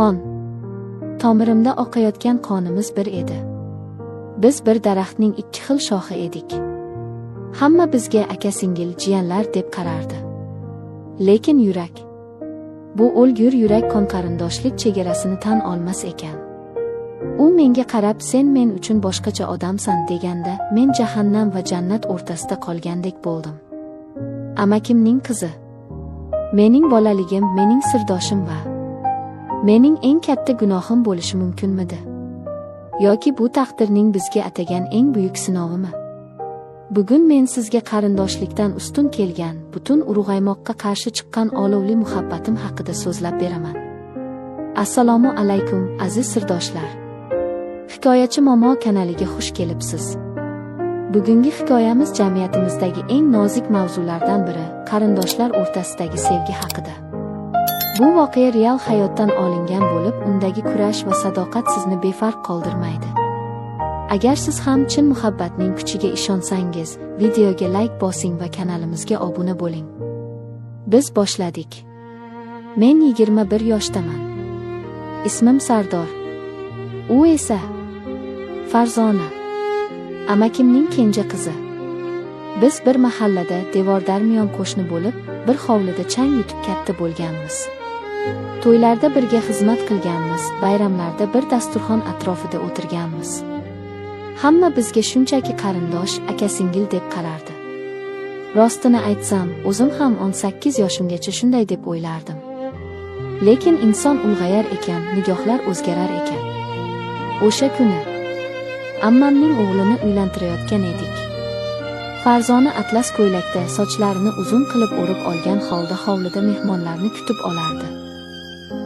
Qon. Tomirimda oqayotgan qonimiz bir edi. Biz bir daraxtning ikki xil shoxi edik. Hamma bizga aka-singil, jiyanlar deb qarardi. Lekin yurak. Bu o'lgur yurak qon qarindoshlik chegarasini tan olmas ekan. U menga qarab, sen men uchun boshqacha odamsan deganda, men jahannam va jannat o'rtasida qolgandek bo'ldim. Amakimning qizi. Mening bolaligim, mening sirdoshim va mening eng katta gunohim bo'lishi mumkinmidi? Yoki bu taqdirning bizga atagan eng buyuk sinovimi? Bugun men sizga qarindoshlikdan ustun kelgan, butun urug'aymoqqa qarshi chiqqan olovli muhabbatim haqida so'zlab beraman. Assalomu alaykum, aziz sirdoshlar. Hikoyachi Momo kanaliga xush kelibsiz. Bugungi hikoyamiz jamiyatimizdagi eng nozik mavzulardan biri, qarindoshlar o'rtasidagi sevgi haqida. Bu voqea real hayotdan olingan bo'lib, undagi kurash va sadoqat sizni befarq qoldirmaydi. Agar siz ham chin muhabbatning kuchiga ishonsangiz, videoga like bosing va kanalimizga obuna bo'ling. Biz boshladik. Men 21 yoshdaman. Ismim Sardor. U esa Farzona, amakimning kenja qizi. Biz bir mahallada devordarmiyon qo'shni bo'lib, bir hovlida chang yutib katta bo'lganmiz. To'ylarda birga xizmat qilganmiz, bayramlarda bir dasturxon atrofida o'tirganmiz. Hamma bizga shunchaki qarindosh, aka-singil deb qarardi. Rostini aytsam, o'zim ham 18 yoshimgacha shunday deb o'ylardim. Lekin inson ulg'ayar ekan, nigohlar o'zgarar ekan. O'sha kuni ammamning o'g'lini uylantirayotgan edik. Farzona atlas ko'ylakda, sochlarini uzun qilib o'rib olgan holda hovlida mehmonlarni kutib olardi.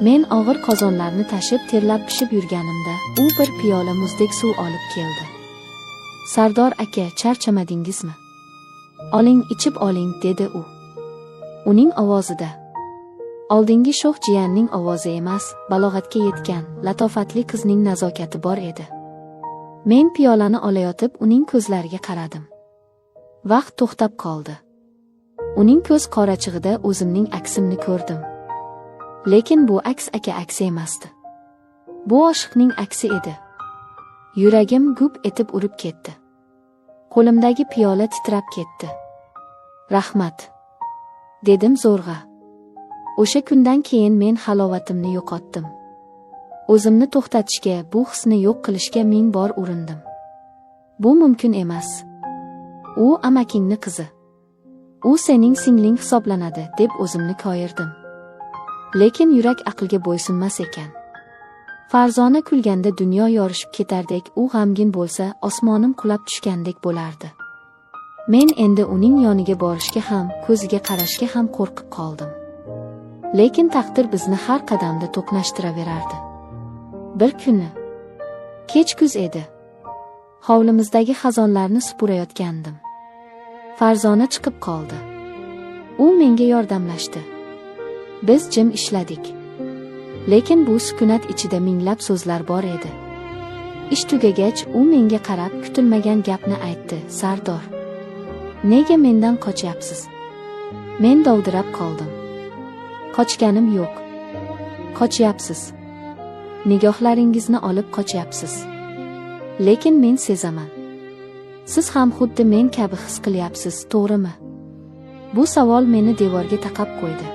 Men og'ir qozonlarni tashib terlab pishib yurganimda, u bir piyola muzdek suv olib keldi. Sardor aka, charchamadingizmi? Oling, ichib oling, dedi u. Uning ovozida oldingi sho'x jiyanning ovozi emas, balog'atga yetgan, latofatli qizning nazokati bor edi. Men piyolani olayotib uning ko'zlariga qaradim. Vaqt to'xtab qoldi. Uning ko'z qorachig'ida o'zimning aksimni ko'rdim. Lekin bu aks aka aksi emasdi. Bu oshiqning aksi edi. Yuragim gup etib urib ketdi. Qo'limdagi piyola titrab ketdi. Rahmat, dedim zo'rg'a. O'sha kundan keyin men halovatimni yo'qotdim. O'zimni to'xtatishga, bu hisni yo'q qilishga ming bor urindim. Bu mumkin emas. U amakingni qizi. U sening singling hisoblanadi, deb o'zimni koyirdim. Lekin yurak aqlga bo'ysunmas ekan. Farzona kulganda dunyo yorishib ketardek, u g'amgin bo'lsa, osmonim qulab tushgandek bo'lardi. Men endi uning yoniga borishga ham, ko'ziga qarashga ham qo'rqib qoldim. Lekin taqdir bizni har qadamda to'qnashtiraverardi. Bir kuni kech kuz edi. Hovlimizdagi xazonlarni supurayotgandim. Farzona chiqib qoldi. U menga yordamlashdi. Biz jim ishladik. Lekin bu sukunat ichida minglab so'zlar bor edi. Ish tugagach, u menga qarab kutilmagan gapni aytdi. Sardor, nega mendan qochyapsiz? Men dovdirab qoldim. Qochganim yo'q. Qochyapsiz. Nigohlaringizni olib qochyapsiz. Lekin men sezaman. Siz ham xuddi men kabi his qilyapsiz, to'g'rimi? Bu savol meni devorga taqab qo'ydi.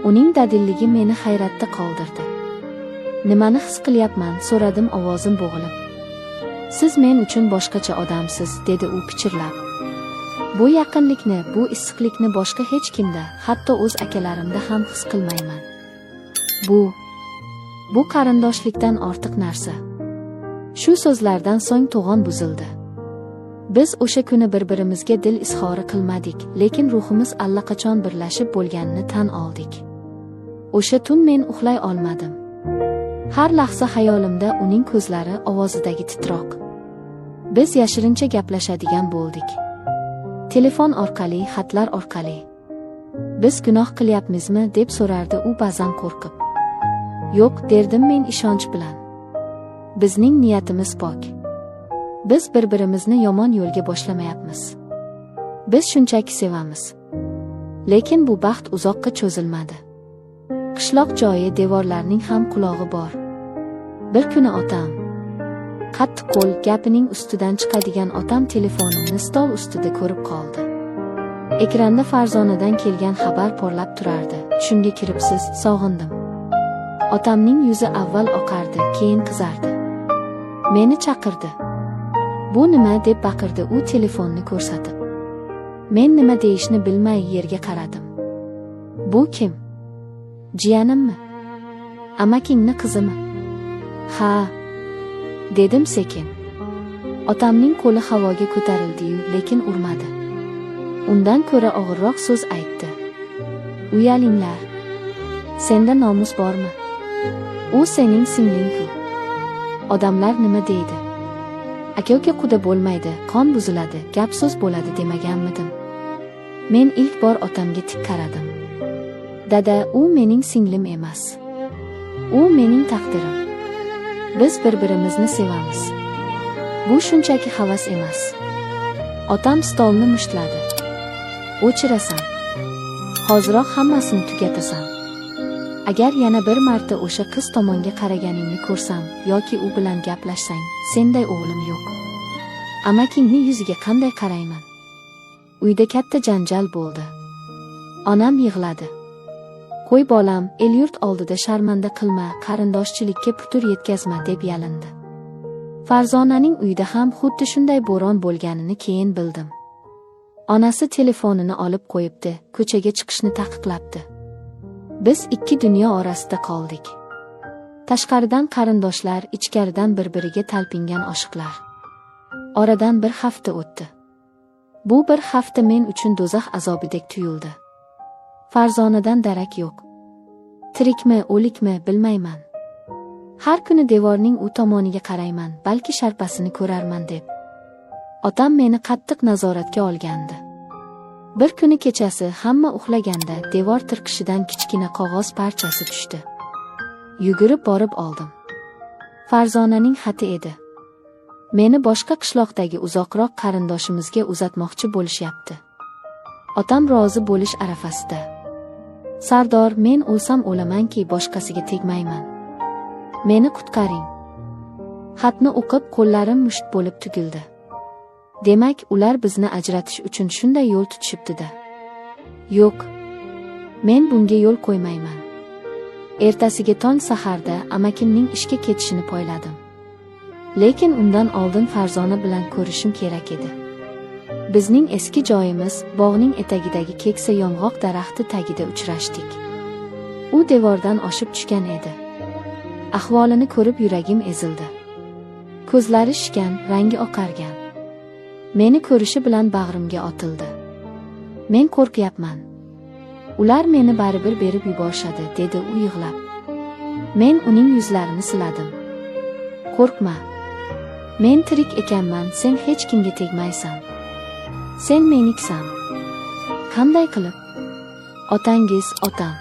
Uning dadilligi meni hayratda qoldirdi. Nimani his qilyapman, so'radim ovozim bo'g'ilib. Siz men uchun boshqacha odamsiz, dedi u pichirlab. Bu yaqinlikni, bu issiqlikni boshqa hech kimda, hatto o'z akalarimda ham his qilmayman. Bu qarindoshlikdan ortiq narsa. Shu so'zlardan so'ng to'g'on buzildi. Biz o'sha kuni bir-birimizga dil izhori qilmadik, lekin ruhimiz allaqachon birlashib bo'lganini tan oldik. O'sha tun men uxlay olmadim. Har lahza xayolimda uning ko'zlari, ovozidagi titroq. Biz yashirincha gaplashadigan bo'ldik. Telefon orqali, xatlar orqali. Biz gunoh qilyapmizmi, deb so'rardi u ba'zan qo'rqib. Yo'q, derdim men ishonch bilan. Bizning niyatimiz pok. Biz bir-birimizni yomon yo'lga boshlamayapmiz. Biz shunchaki sevamiz. Lekin bu baxt uzoqqa cho'zilmadi. Qishloq joyi devorlarning ham qulog'i bor. Bir kuni otam qattiq qo'l gapining ustidan chiqadigan otam telefonimni stol ustida ko'rib qoldi. Ekranda Farzonadan kelgan xabar porlab turardi. Tushimga kiribsiz, sog'indim. Otamning yuzi avval oqardi, keyin qizardi. Meni chaqirdi. Bu nima deb baqirdi u telefonni ko'rsatib. Men nima deyishni bilmay yerga qaradim. Bu kim? Jiyanimmi? Amakingni qizimi? Ha, dedim sekin. Otamning qo'li havoga ko'tarildi-yu, lekin urmadi. Undan ko'ra og'irroq so'z aytdi. Uyalinglar. Senda nomus bormi? U sening singling-ku. Odamlar nima deydi? Aka-uka quda bo'lmaydi, qon buziladi, gap so'z bo'ladi demaganmidim? Men ilk bor otamga tik qaradim. Dada, u mening singlim emas. U mening taqdirim. Biz bir-birimizni sevamiz. Bu shunchaki havas emas. Otam stolni mushtladi. O'chirasan. Hoziroq hammasini tugatasan. Agar yana bir marta o'sha qiz tomonga qaraganingni ko'rsam yoki u bilan gaplashsang, senday o'g'lim yo'q. Amakingni yuziga qanday qarayman? Uyda katta janjal bo'ldi. Onam yig'ladi. Qo'y bolam, el-yurt oldida sharmanda qilma, qarindoshchilikka putur yetkazma deb yalindi. Farzonaning uyida ham xuddi shunday bo'ron bo'lganini keyin bildim. Onasi telefonini olib qo'yibdi, ko'chaga chiqishni taqiqlabdi. Biz ikki dunyo orasida qoldik. Tashqaridan qarindoshlar, ichkaridan bir-biriga talpingan oshiqlar. Oradan bir hafta o'tdi. Bu bir hafta men uchun do'zax azobidek tuyuldi. Farzonadan darak yo'q. Tirikmi, o'likmi bilmayman. Har kuni devorning u tomoniga qarayman, balki sharpasini ko'rarman deb. Otam meni qattiq nazoratga olgandi. Bir kuni kechasi hamma uxlaganda devor tirqishidan kichkina qog'oz parchasi tushdi. Yugurib borib oldim. Farzonaning xati edi. Meni boshqa qishloqdagi uzoqroq qarindoshimizga uzatmoqchi bo'lishyapti. Otam rozi bo'lish arafasida. Sardor, men o'lsam o'lamanki, boshqasiga tegmayman. Meni qutqaring. Xatni o'qib qo'llarim musht bo'lib tugildi. Demak, ular bizni ajratish uchun shunday yo'l tutishibdi-da. Yo'q. Men bunga yo'l qo'ymayman. Ertasiga tong saharda amakimning ishga ketishini poyladim. Lekin undan oldin Farzona bilan ko'rishim kerak edi. Bizning eski joyimiz bog'ning etagidagi keksa yong'oq daraxti tagida uchrashdik. U devordan oshib tushgan edi. Ahvolini ko'rib yuragim ezildi. Ko'zlari shishgan, rangi oqargan. Meni ko'rishi bilan bag'rimga otildi. Men qo'rqyapman. Ular meni baribir berib yuborishadi, dedi u yig'lab. Men uning yuzlarini siladim. Qo'rqma. Men tirik ekanman, sen hech kimga tegmaysan. Sen meniksan. Qanday qilib? Otangiz, otam.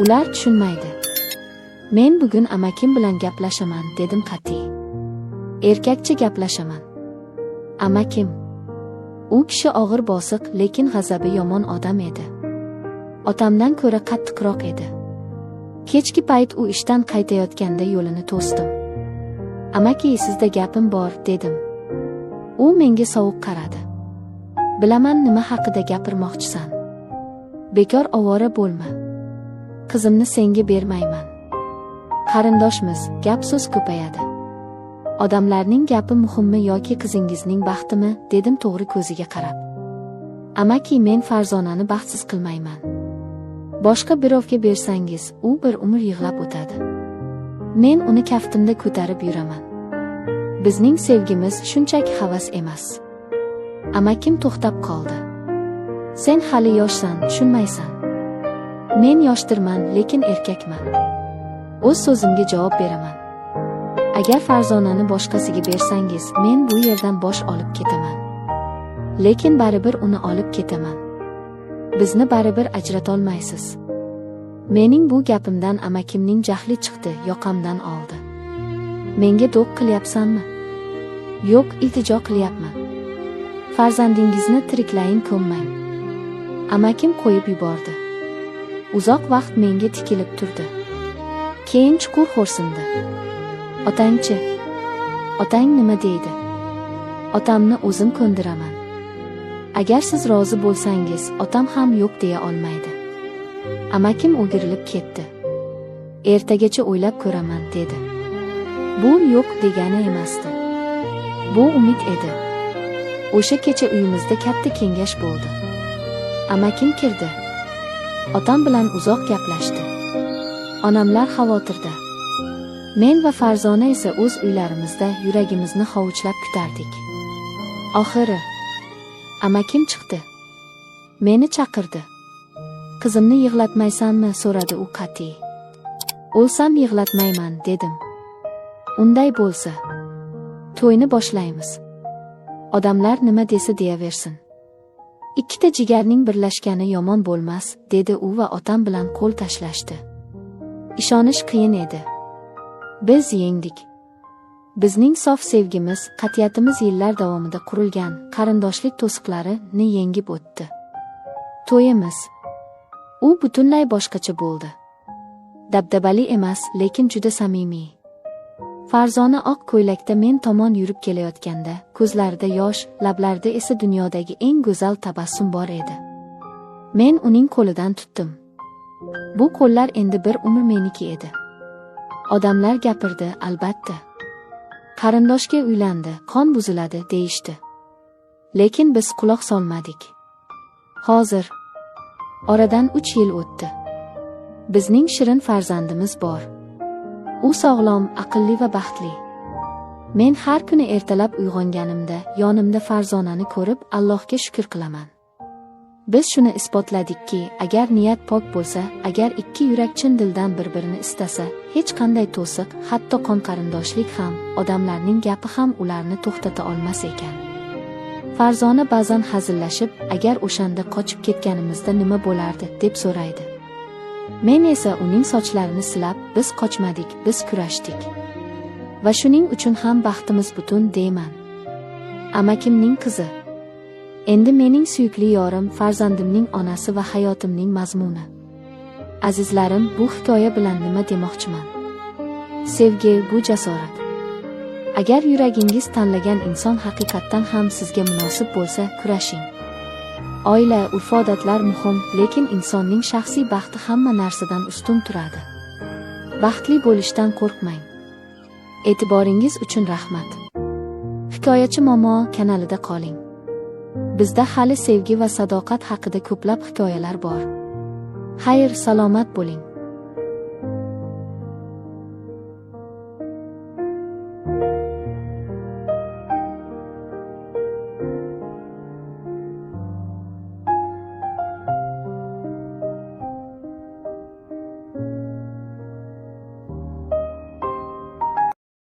Ular tushunmaydi. Men bugun amakim bilan gaplashaman, dedim qat'iy. Erkakcha gaplashaman. Amakim. U kishi og'ir bosiq, lekin g'azabi yomon odam edi. Otamdan ko'ra qattiqroq edi. Kechki payt u ishdan qaytayotganda yo'lini to'sdim. Amaki, sizda gapim bor, dedim. U menga sovuq qaradi. Bilaman nima haqida gapirmoqchisan. Bekor ovora bo'lma. Qizimni senga bermayman. Qarindoshmiz, gap so'z ko'payadi. Odamlarning gapi muhimmi yoki qizingizning baxtimi, dedim to'g'ri ko'ziga qarab. Amaki, men Farzonani baxtsiz qilmayman. Boshqa birovga bersangiz, u bir umr yig'lab o'tadi. Men uni kaftimda ko'tarib yuraman. Bizning sevgimiz shunchaki havas emas. Amakim to'xtab qoldi. Sen hali yoshsan, tushunmaysan. Men yoshdirman, lekin erkakman. O'z so'zimga javob beraman. Agar Farzonani boshqasiga bersangiz, men bu yerdan bosh olib ketaman. Lekin baribir uni olib ketaman. Bizni baribir ajratolmaysiz. Mening bu gapimdan amakimning jahli chiqdi, yoqamdan oldi. Menga do'q qilyapsanmi? Yo'q, iltijo qilyapman. Farzandingizni tiriklayin, ko'mmang. Amakim qo'yib yubordi. Uzoq vaqt menga tikilib turdi. Keyin chuqur xo'rsindi. Otangchi? Otang nima deydi? Otamni o'zim ko'ndiraman. Agar siz rozi bo'lsangiz, otam ham yo'q deya olmaydi. Amakim o'girilib ketdi. Ertagacha o'ylab ko'raman dedi. Bu yo'q degani emasdi. Bu umid edi. O'sha kecha uyimizda katta kengash bo'ldi. Amakim kirdi. Otam bilan uzoq gaplashdi. Onamlar xavotirda. Men va Farzona esa o'z uylarimizda yuragimizni hovuchlab kutardik. Oxiri amakim chiqdi. Meni chaqirdi. Qizimni yig'latmaysanmi? So'radi u qat'iy. O'lsam yig'latmayman dedim. Unday bo'lsa, to'yni boshlaymiz. Odamlar nima desa deyaversin. Ikkita jigarning birlashgani yomon bo'lmas, dedi u va otam bilan qo'l tashlashdi. Ishonish qiyin edi. Biz yengdik. Bizning sof sevgimiz, qat'iyatimiz yillar davomida qurilgan qarindoshlik to'siqlarini yengib o'tdi. To'yimiz u butunlay boshqacha bo'ldi. Dabdabali emas, lekin juda samimiy. Farzona oq ko'ylakda men tomon yurib kelayotganda, ko'zlarida yosh, lablarida esa dunyodagi eng go'zal tabassum bor edi. Men uning qo'lidan tutdim. Bu qo'llar endi bir umr meniki edi. Odamlar gapirdi, albatta. Qarindoshga uylandi, qon buziladi deyishdi. Lekin biz quloq solmadik. Hozir oradan 3 yil o'tdi. Bizning shirin farzandimiz bor. U sog'lom, aqlli va baxtli. Men har kuni ertalab uyg'onganimda yonimda Farzonani ko'rib Allohga shukr qilaman. Biz shuni isbotladikki, agar niyat pok bo'lsa, agar ikki yurak chin dildan bir-birini istasa, hech qanday to'siq, hatto qon qarindoshlik ham, odamlarning gapi ham ularni to'xtata olmas ekan. Farzona ba'zan hazillashib, agar o'shanda qochib ketganimizda nima bo'lardi, deb so'raydi. Men esa uning sochlarini silab, biz qochmadik, biz kurashdik. Va shuning uchun ham baxtimiz butun deyman. Amakimning qizi. Endi mening suyukli yorim, farzandimning onasi va hayotimning mazmuni. Azizlarim, bu hikoya bilan nima demoqchiman? Sevgi bu jasorat. Agar yuragingiz tanlagan inson haqiqatdan ham sizga munosib bo'lsa, kurashing. Oila, urf-odatlar muhim, lekin insonning shaxsiy baxti hamma narsadan ustun turadi. Baxtli bo'lishdan qo'rqmang. E'tiboringiz uchun rahmat. Hikoyachi Momo kanalida qoling. Bizda hali sevgi va sadoqat haqida ko'plab hikoyalar bor. Xayr, salomat bo'ling.